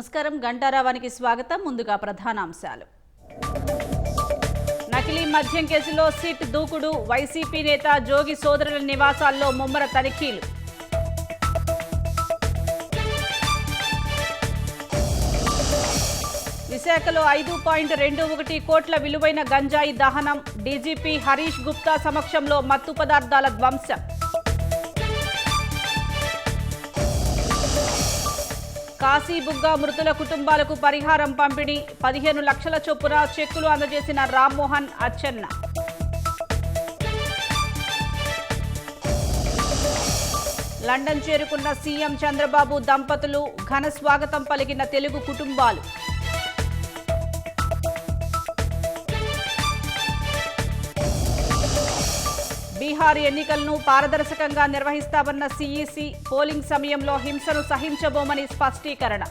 నమస్కారం గంటారావానికి స్వాగతం. ముందుగా ప్రధానాంశాలు. నకిలీ మద్యం కేసులో సిట్ దూకుడు. వైసీపీ నేత జోగి సోదరుల నివాసాల్లో ముమ్మర తనిఖీలు. విశాఖలో 5.21 కోట్ల విలువైన గంజాయి దహనం. డీజీపీ హరీష్ గుప్తా సమక్షంలో మత్తు పదార్థాల ధ్వంసం. కాశీబుగ్గ మృతుల కుటుంబాలకు పరిహారం పంపిణీ. 15 లక్షల చొప్పున చెక్కులు అందజేసిన రామ్మోహన్ అచ్చెన్న. లండన్ చేరుకున్న సీఎం చంద్రబాబు దంపతులు. ఘన స్వాగతం పలికిన తెలుగు కుటుంబాలు. బీహార్ ఎన్నికలను పారదర్శకంగా నిర్వహిస్తామన్న సీఈసీ. పోలింగ్ సమయంలో హింసను సహించబోమని స్పష్టీకరణ.